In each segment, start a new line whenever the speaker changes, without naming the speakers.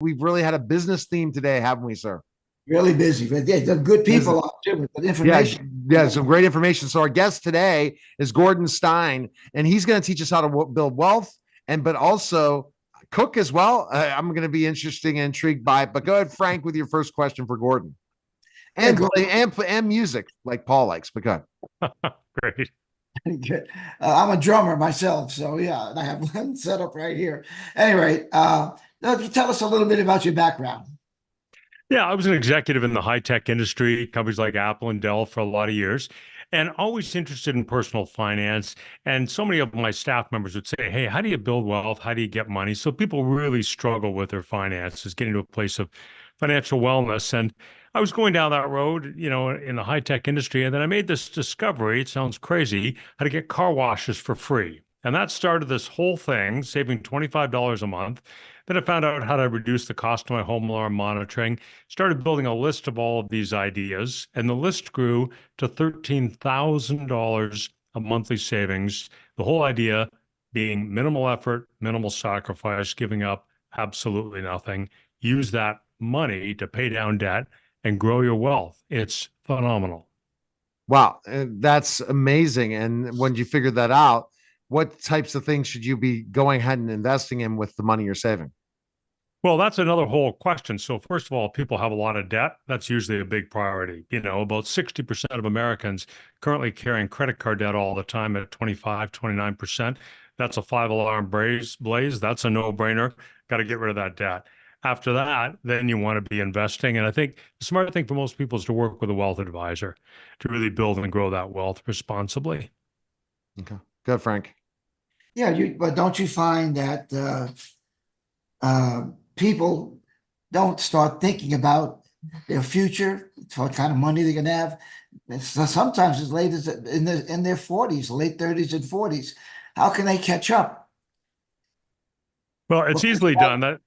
We've really had a business theme today, haven't we, sir?
Really busy, but yeah, the good
Business.
people out there with good
Yeah,
information.
yeah, some great information. So our guest today is Gordon Stein, and he's going to teach us how to build wealth, and but also cook as well. I'm going to be interesting and intrigued by it. But go ahead, Frank, with your first question for Gordon,
Yeah,
and play and music like Paul likes. But go ahead.
Great.
good. I'm a drummer myself, so yeah, I have one set up right here. Anyway, tell us a little bit about your background.
Yeah, I was an executive in the high tech industry, companies like Apple and Dell for a lot of years, and always interested in personal finance. And so many of my staff members would say, "Hey, how do you build wealth? How do you get money?" So people really struggle with their finances, getting to a place of financial wellness. And I was going down that road, in the high tech industry. And then I made this discovery. It sounds crazy, how to get car washes for free. And that started this whole thing, saving $25 a month. Then I found out how to reduce the cost of my home alarm monitoring, started building a list of all of these ideas, and the list grew to $13,000 a monthly savings. The whole idea being minimal effort, minimal sacrifice, giving up absolutely nothing. Use that money to pay down debt and grow your wealth. It's phenomenal.
Wow, that's amazing. And when you figured that out, what types of things should you be going ahead and investing in with the money you're saving?
Well, that's another whole question. So, first of all, people have a lot of debt. That's usually a big priority. About 60% of Americans currently carrying credit card debt all the time at 25, 29%. That's a five-alarm blaze. That's a no-brainer. Got to get rid of that debt. After that, then you want to be investing. And I think the smart thing for most people is to work with a wealth advisor to really build and grow that wealth responsibly.
Okay, good, Frank.
Yeah, but don't you find that people don't start thinking about their future, what kind of money they're going to have? Sometimes as late as in their 40s, late 30s and 40s. How can they catch up?
Well, it's easily done.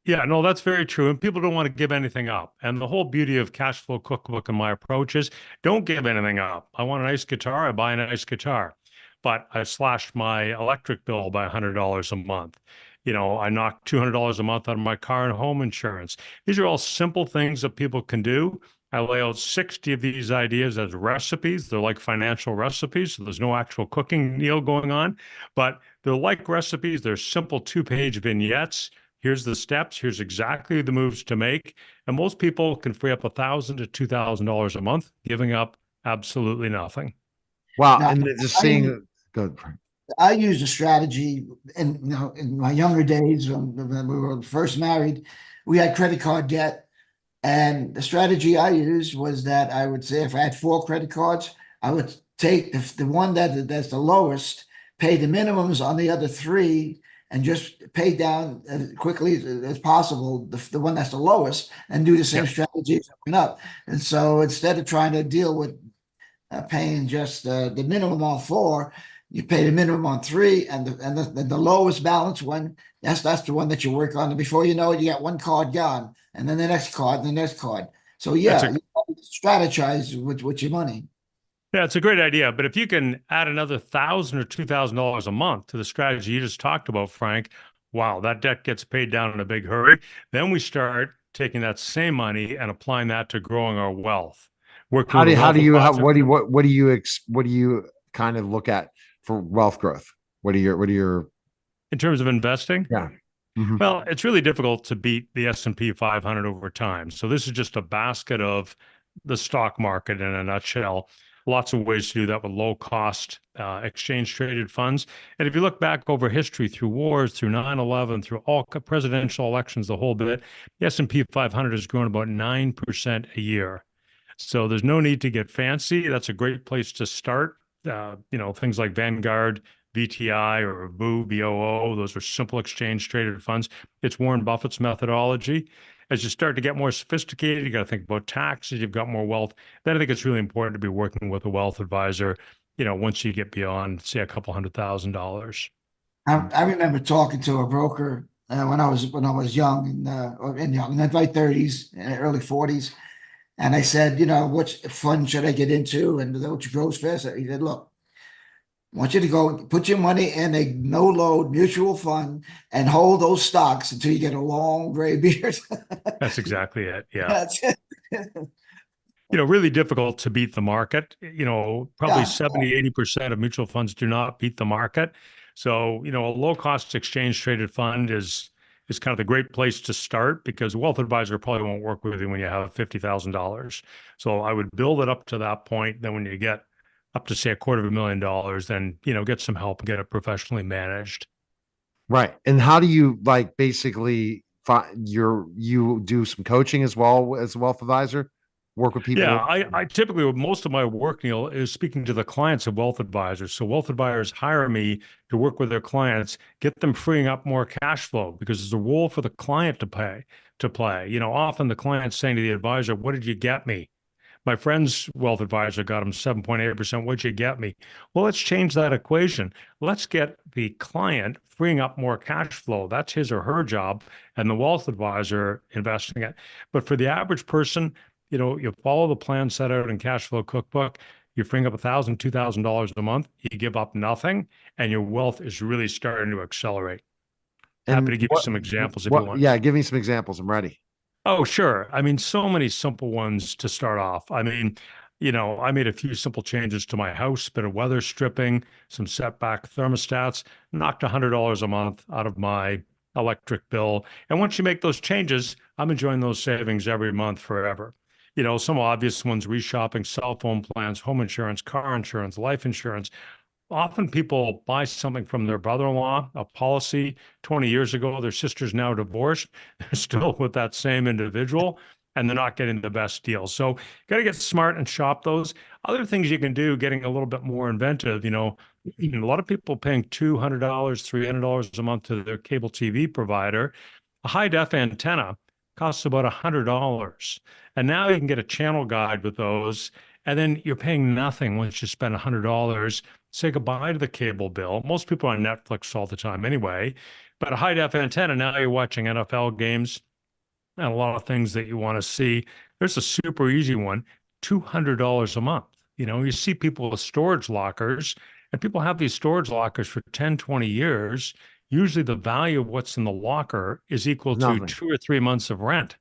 Yeah, no, that's very true. And people don't want to give anything up. And the whole beauty of Cash Flow Cookbook and my approach is don't give anything up. I want a nice guitar, I buy a nice guitar. But I slashed my electric bill by $100 a month. I knocked $200 a month out of my car and home insurance. These are all simple things that people can do. I lay out 60 of these ideas as recipes. They're like financial recipes. So there's no actual cooking meal going on, but they're like recipes. They're simple 2-page vignettes. Here's the steps. Here's exactly the moves to make. And most people can free up $1,000 to $2,000 a month, giving up absolutely nothing.
Wow,
Now,
and just seeing good.
I used a strategy, and in my younger days when we were first married, we had credit card debt, and the strategy I used was that I would say if I had 4 credit cards, I would take the one that's the lowest, pay the minimums on the other 3, and just pay down as quickly as possible the one that's the lowest, and do the same
Yeah.
strategy as it went up. And so instead of trying to deal with paying just the minimum on 4, you pay the minimum on 3, and the lowest balance one. That's the one that you work on. And before you know it, you got one card gone, and then the next card, and the next card. So
That's
yeah,
a
you strategize with your money.
Yeah, it's a great idea. But if you can add another $1,000 or $2,000 a month to the strategy you just talked about, Frank, wow, that debt gets paid down in a big hurry. Then we start taking that same money and applying that to growing our wealth. Working with a
How
wealth
do you how,
advisor.
what do you kind of look at for wealth growth? What are your
In terms of investing,
yeah? Mhm.
well, it's really difficult to beat the S&P 500 over time. So this is just a basket of the stock market in a nutshell. Lots of ways to do that with low cost exchange traded funds. And if you look back over history through wars, through 9/11, through all presidential elections, the whole bit, the S&P 500 has grown about 9% a year. So there's no need to get fancy. That's a great place to start. Things like Vanguard, VTI, or VOO, those are simple exchange traded funds. It's Warren Buffett's methodology. As you start to get more sophisticated, you got to think about taxes, you've got more wealth. Then I think it's really important to be working with a wealth advisor, once you get beyond, say, a couple $100,000.
I remember talking to a broker when I was young, in my late 30s and early 40s. And I said, which fund should I get into, and which grows faster? He said, look, I want you to go put your money in a no load mutual fund and hold those stocks until you get a long gray beard.
That's exactly it. Yeah.
That's it.
Really difficult to beat the market. Probably
Yeah.
70, 80% of mutual funds do not beat the market. So, a low cost exchange traded fund is kind of the great place to start, because a wealth advisor probably won't work with you when you have $50,000. So I would build it up to that point. Then when you get up to, say, $250,000, then, get some help and get it professionally managed.
Right. And how do you like basically you do some coaching as well as a wealth advisor? Work with
Yeah,
people?
I typically, most of my work, Neil, is speaking to the clients of wealth advisors. So wealth advisors hire me to work with their clients, get them freeing up more cash flow, because there's a role for the client to play. Often the client's saying to the advisor, "What did you get me?" My friend's wealth advisor got him 7.8%. What'd you get me? Well, let's change that equation. Let's get the client freeing up more cash flow. That's his or her job, and the wealth advisor investing it. But for the average person, you follow the plan set out in Cash Flow Cookbook. You bring up $1,000, $2,000 a month. You give up nothing, and your wealth is really starting to accelerate. Happy
And
to give you some examples if you want.
yeah, give me some examples. I'm ready.
Oh, sure. I mean, so many simple ones to start off. I mean, I made a few simple changes to my house, bit of weather stripping, some setback thermostats, knocked $100 a month out of my electric bill. And once you make those changes, I'm enjoying those savings every month forever. Some obvious ones: reshopping cell phone plans, home insurance, car insurance, life insurance. Often people buy something from their brother-in-law, a policy 20 years ago. Their sister's now divorced. They're still with that same individual, and they're not getting the best deal. So got to get smart and shop those. Other things you can do, getting a little bit more inventive. A lot of people paying $200, $300 a month to their cable TV provider. A high def antenna costs about $100. And now you can get a channel guide with those. And then you're paying nothing once you spend $100. Say goodbye to the cable bill. Most people are on Netflix all the time anyway. But a high def antenna, now you're watching NFL games and a lot of things that you want to see. There's a super easy one: $200 a month. You see people with storage lockers, and people have these storage lockers for 10, 20 years. Usually the value of what's in the locker is equal to
Nothing.
2 or 3 months of rent.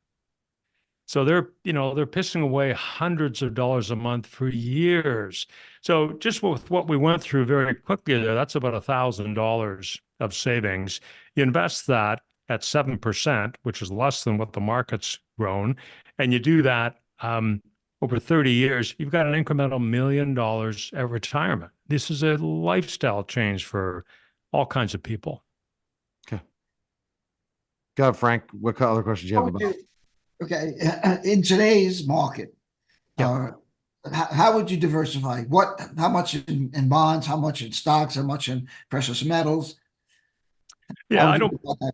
So they're pissing away hundreds of dollars a month for years. So just with what we went through very quickly there, that's about $1,000 of savings. You invest that at 7%, which is less than what the market's grown, and you do that over 30 years, you've got an incremental $1 million at retirement. This is a lifestyle change for all kinds of people.
Okay. Go ahead, Frank. What other questions do you have about?
Okay, in today's market,
Yeah.
How would you diversify? How much in bonds? How much in stocks? How much in precious metals?
Yeah,
How
I
would you
don't
go about that?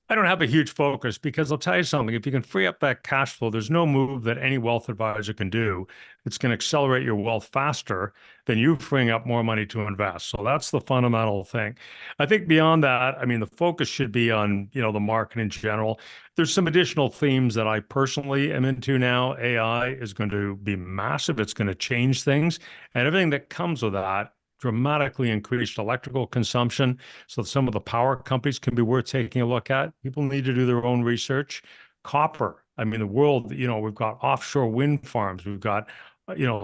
I don't have a huge focus, because I'll tell you something. If you can free up that cash flow, there's no move that any wealth advisor can do that's going to accelerate your wealth faster than you freeing up more money to invest. So that's the fundamental thing. I think beyond that, I mean, the focus should be on, the market in general. There's some additional themes that I personally am into now. AI is going to be massive. It's going to change things, and everything that comes with that: dramatically increased electrical consumption. So some of the power companies can be worth taking a look at. People need to do their own research. Copper. I mean, the world, we've got offshore wind farms. We've got,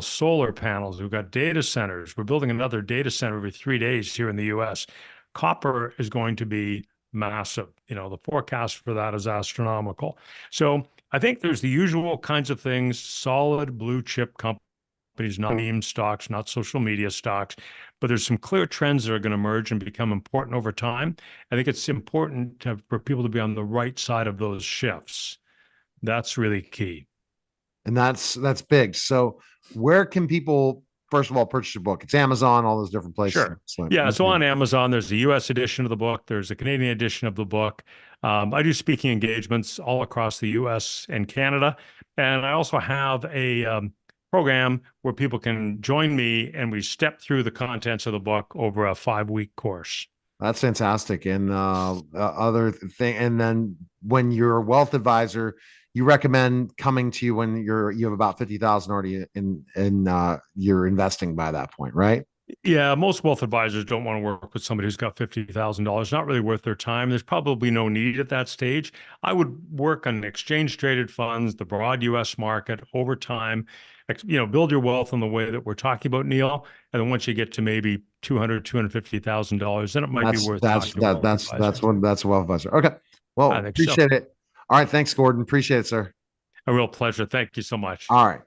solar panels. We've got data centers. We're building another data center every 3 days here in the US. Copper is going to be massive. The forecast for that is astronomical. So I think there's the usual kinds of things: solid blue chip companies, not meme stocks, not social media stocks. But there's some clear trends that are going to emerge and become important over time. I think it's important for people to be on the right side of those shifts. That's really key.
And that's big. So where can people first of all purchase your book? It's Amazon, all those different places.
Sure. Yeah. So on Amazon, there's the US edition of the book. There's a Canadian edition of the book. I do speaking engagements all across the US and Canada. And I also have a program where people can join me and we step through the contents of the book over a 5-week course.
That's fantastic. And other thing, and then when you're a wealth advisor, you recommend coming to you when you have about 50,000 already in you're investing by that point, right?
Yeah, most wealth advisors don't want to work with somebody who's got $50,000. Not really worth their time. There's probably no need at that stage. I would work on exchange traded funds, the broad US market over time, build your wealth in the way that we're talking about, Neil. And then once you get to maybe $250,000, then it might be worth talking to a wealth advisor.
That's a wealth advisor. Okay. Well,
I think so.
appreciate it. All right. Thanks, Gordon. Appreciate it, sir.
A real pleasure. Thank you so much.
All right.